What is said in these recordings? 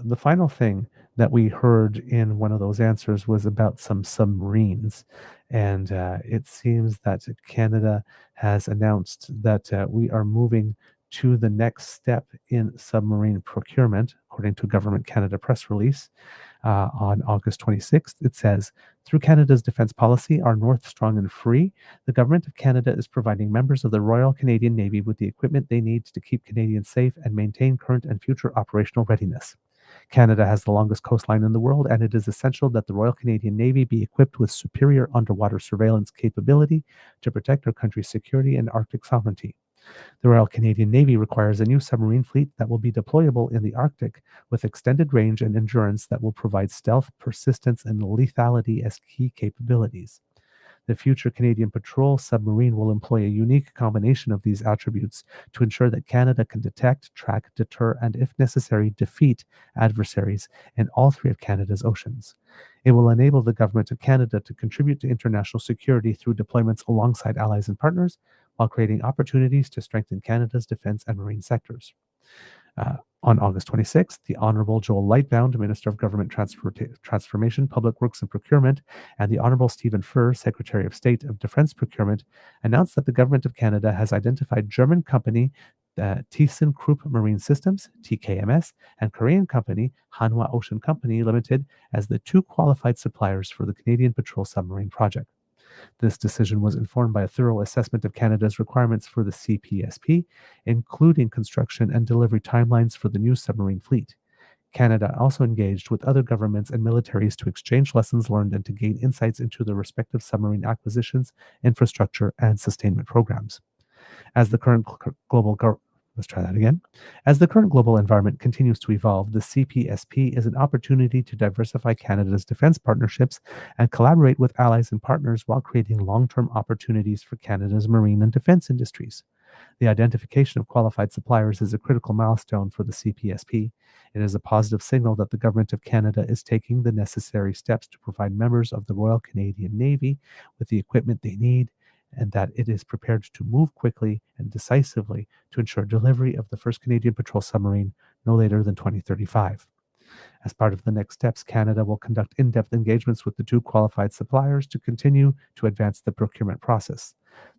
the final thing that we heard in one of those answers was about some submarines. And it seems that Canada has announced that we are moving to the next step in submarine procurement, according to a Government Canada press release on August 26th. It says, through Canada's defence policy, Our North Strong and Free, the Government of Canada is providing members of the Royal Canadian Navy with the equipment they need to keep Canadians safe and maintain current and future operational readiness. Canada has the longest coastline in the world, and it is essential that the Royal Canadian Navy be equipped with superior underwater surveillance capability to protect our country's security and Arctic sovereignty. The Royal Canadian Navy requires a new submarine fleet that will be deployable in the Arctic with extended range and endurance that will provide stealth, persistence, and lethality as key capabilities. The future Canadian patrol submarine will employ a unique combination of these attributes to ensure that Canada can detect, track, deter, and if necessary, defeat adversaries in all three of Canada's oceans. It will enable the Government of Canada to contribute to international security through deployments alongside allies and partners, while creating opportunities to strengthen Canada's defence and marine sectors. On August 26th, the Honourable Joel Lightbound, Minister of Government Transformation, Public Works and Procurement, and the Honourable Stephen Furr, Secretary of State of Defence Procurement, announced that the Government of Canada has identified German company ThyssenKrupp Marine Systems, TKMS, and Korean company Hanwha Ocean Company Limited as the two qualified suppliers for the Canadian Patrol Submarine project. This decision was informed by a thorough assessment of Canada's requirements for the CPSP, including construction and delivery timelines for the new submarine fleet. Canada also engaged with other governments and militaries to exchange lessons learned and to gain insights into the respective submarine acquisitions, infrastructure, and sustainment programs. As the current global Let's try that again. As the current global environment continues to evolve, the CPSP is an opportunity to diversify Canada's defence partnerships and collaborate with allies and partners while creating long-term opportunities for Canada's marine and defence industries. The identification of qualified suppliers is a critical milestone for the CPSP. It is a positive signal that the Government of Canada is taking the necessary steps to provide members of the Royal Canadian Navy with the equipment they need, and that it is prepared to move quickly and decisively to ensure delivery of the first Canadian patrol submarine no later than 2035. As part of the next steps, Canada will conduct in-depth engagements with the two qualified suppliers to continue to advance the procurement process.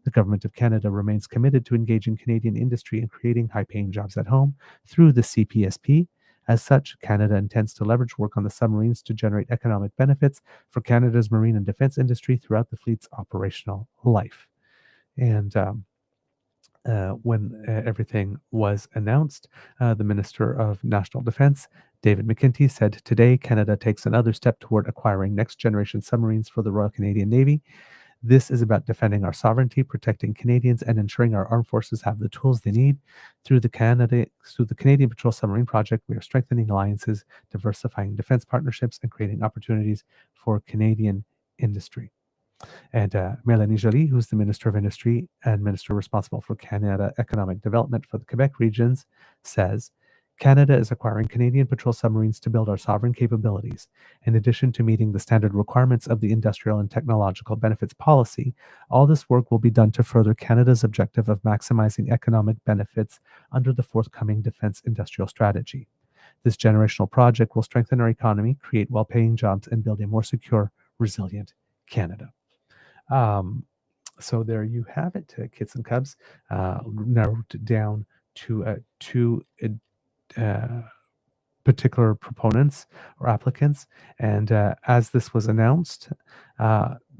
The Government of Canada remains committed to engaging Canadian industry in creating high-paying jobs at home through the CPSP. As such, Canada intends to leverage work on the submarines to generate economic benefits for Canada's marine and defence industry throughout the fleet's operational life. And when everything was announced, the Minister of National Defence, David McKenty, said, "Today, Canada takes another step toward acquiring next-generation submarines for the Royal Canadian Navy. This is about defending our sovereignty, protecting Canadians, and ensuring our armed forces have the tools they need. Through the Canadian Patrol Submarine Project, we are strengthening alliances, diversifying defense partnerships, and creating opportunities for Canadian industry." And Mélanie Joly, who's the Minister of Industry and Minister responsible for Canada Economic Development for the Quebec regions, says, "Canada is acquiring Canadian patrol submarines to build our sovereign capabilities. In addition to meeting the standard requirements of the Industrial and Technological Benefits Policy, all this work will be done to further Canada's objective of maximizing economic benefits under the forthcoming Defence Industrial Strategy. This generational project will strengthen our economy, create well-paying jobs, and build a more secure, resilient Canada." So there you have it, kids and cubs, narrowed down to two particular proponents or applicants. And as this was announced,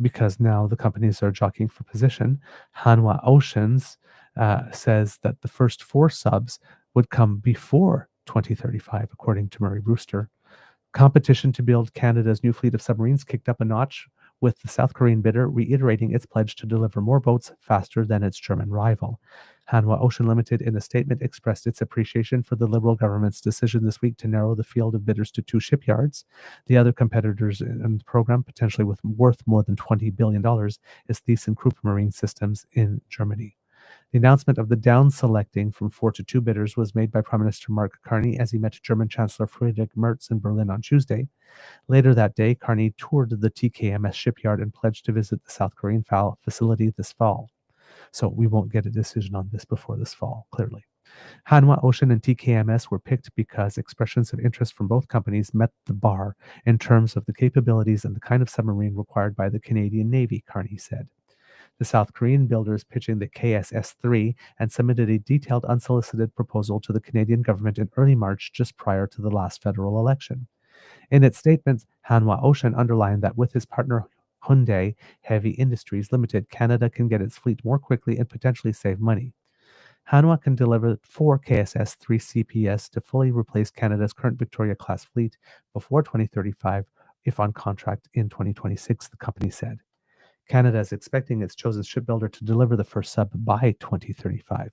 because now the companies are jockeying for position, Hanwha Oceans says that the first 4 subs would come before 2035, according to Murray Brewster. Competition to build Canada's new fleet of submarines kicked up a notch, with the South Korean bidder reiterating its pledge to deliver more boats faster than its German rival. Hanwha Ocean Limited, in a statement, expressed its appreciation for the Liberal government's decision this week to narrow the field of bidders to 2 shipyards. The other competitors in the program, potentially worth more than $20 billion, is ThyssenKrupp Marine Systems in Germany. The announcement of the down-selecting from 4 to 2 bidders was made by Prime Minister Mark Carney as he met German Chancellor Friedrich Merz in Berlin on Tuesday. Later that day, Carney toured the TKMS shipyard and pledged to visit the South Korean facility this fall. So we won't get a decision on this before this fall, clearly. Hanwha Ocean and TKMS were picked because expressions of interest from both companies met the bar in terms of the capabilities and the kind of submarine required by the Canadian Navy, Carney said. The South Korean builder is pitching the KSS-3 and submitted a detailed unsolicited proposal to the Canadian government in early March, just prior to the last federal election. In its statement, Hanwha Ocean underlined that with his partner Hyundai Heavy Industries Limited, Canada can get its fleet more quickly and potentially save money. Hanwha can deliver 4 KSS-3 CPS to fully replace Canada's current Victoria-class fleet before 2035, if on contract in 2026, the company said. Canada is expecting its chosen shipbuilder to deliver the first sub by 2035.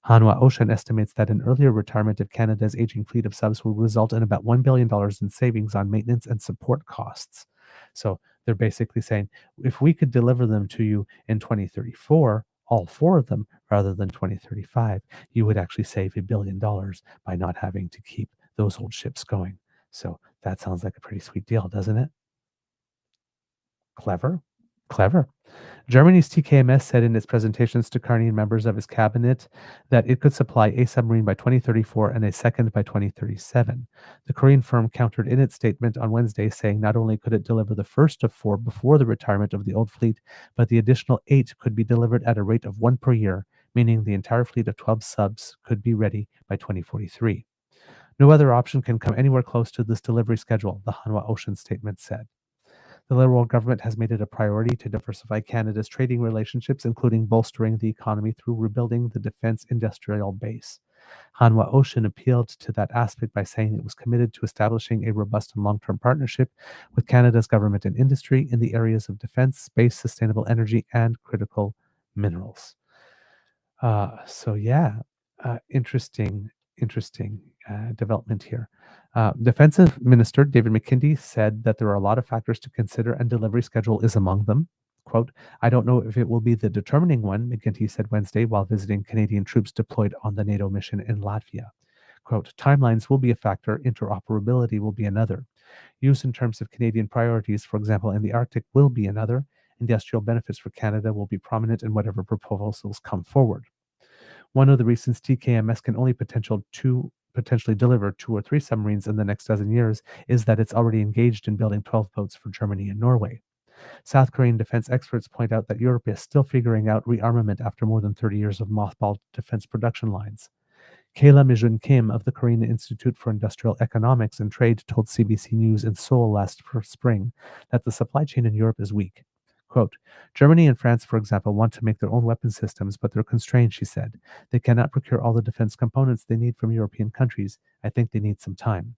Hanwha Ocean estimates that an earlier retirement of Canada's aging fleet of subs will result in about $1 billion in savings on maintenance and support costs. So they're basically saying, if we could deliver them to you in 2034, all 4 of them, rather than 2035, you would actually save $1 billion by not having to keep those old ships going. So that sounds like a pretty sweet deal, doesn't it? Clever. Clever. Germany's TKMS said in its presentations to Carney and members of his cabinet that it could supply a submarine by 2034 and a second by 2037. The Korean firm countered in its statement on Wednesday, saying not only could it deliver the first of 4 before the retirement of the old fleet, but the additional 8 could be delivered at a rate of 1 per year, meaning the entire fleet of 12 subs could be ready by 2043. No other option can come anywhere close to this delivery schedule, the Hanwha Ocean statement said. The Liberal government has made it a priority to diversify Canada's trading relationships, including bolstering the economy through rebuilding the defense industrial base. Hanwha Ocean appealed to that aspect by saying it was committed to establishing a robust and long-term partnership with Canada's government and industry in the areas of defense, space, sustainable energy, and critical minerals. So yeah, interesting development here. Defense Minister David McKendy said that there are a lot of factors to consider and delivery schedule is among them. Quote, I don't know if it will be the determining one, McKenty said Wednesday while visiting Canadian troops deployed on the NATO mission in Latvia. Quote, timelines will be a factor, interoperability will be another. Use in terms of Canadian priorities, for example, in the Arctic, will be another. Industrial benefits for Canada will be prominent in whatever proposals come forward. One of the reasons TKMS can only potentially deliver 2 or 3 submarines in the next dozen years is that it's already engaged in building 12 boats for Germany and Norway. South Korean defense experts point out that Europe is still figuring out rearmament after more than 30 years of mothballed defense production lines. Kayla Mijun Kim of the Korean Institute for Industrial Economics and Trade told CBC News in Seoul last spring that the supply chain in Europe is weak. Quote, Germany and France, for example, want to make their own weapon systems, but they're constrained, she said. They cannot procure all the defense components they need from European countries. I think they need some time.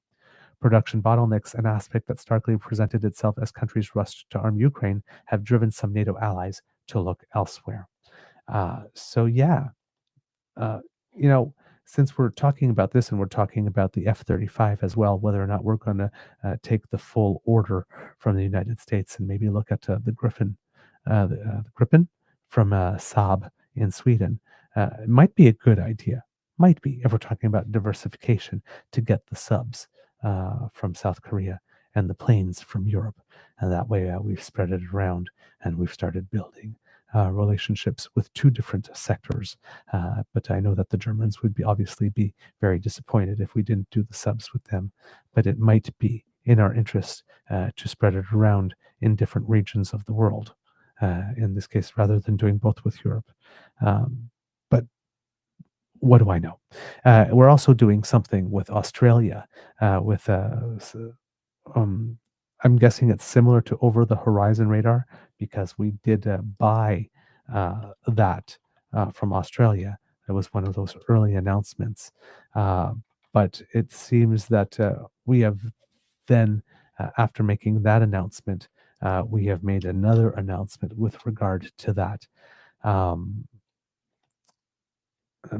Production bottlenecks, an aspect that starkly presented itself as countries rushed to arm Ukraine, have driven some NATO allies to look elsewhere. So yeah, uh, you know, since we're talking about this and we're talking about the F-35 as well, whether or not we're going to take the full order from the United States and maybe look at the Gripen from Saab in Sweden, it might be a good idea. Might be, if we're talking about diversification, to get the subs from South Korea and the planes from Europe. And that way we've spread it around and we've started building relationships with 2 different sectors. But I know that the Germans would obviously be very disappointed if we didn't do the subs with them. But it might be in our interest to spread it around in different regions of the world. In this case, rather than doing both with Europe. But what do I know? We're also doing something with Australia, with I'm guessing it's similar to over the horizon radar because we did buy that from Australia. It was one of those early announcements. But it seems that we have then, after making that announcement, we have made another announcement with regard to that. I'm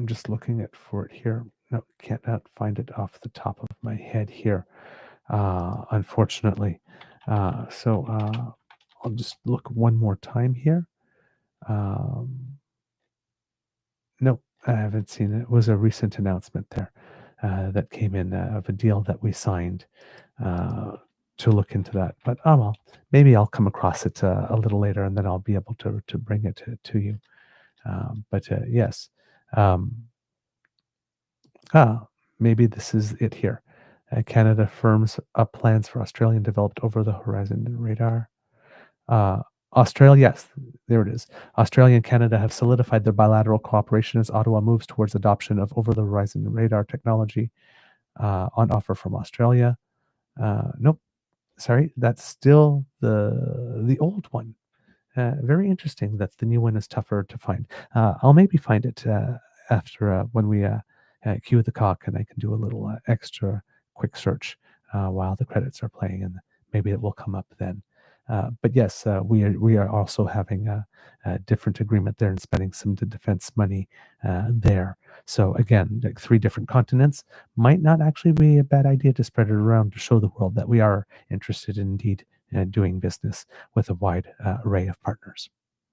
just looking for it here. No, cannot find it off the top of my head here, unfortunately. So I'll just look one more time here. No, I haven't seen it. It was a recent announcement there that came in of a deal that we signed to look into that. But well, maybe I'll come across it a little later and then I'll be able to bring it to you. But yes. Ah, maybe this is it here. Canada firms up plans for Australian developed over the horizon radar. Uh, Australia, yes, there it is. Australia and Canada have solidified their bilateral cooperation as Ottawa moves towards adoption of over the horizon radar technology on offer from Australia. Nope, sorry, that's still the old one. Very interesting that the new one is tougher to find. I'll maybe find it after when we cue the cock, and I can do a little extra quick search while the credits are playing, and maybe it will come up then. But yes, we are also having a different agreement there and spending some defense money there. So again, like three different continents might not actually be a bad idea to spread it around to show the world that we are interested in indeed doing business with a wide array of partners.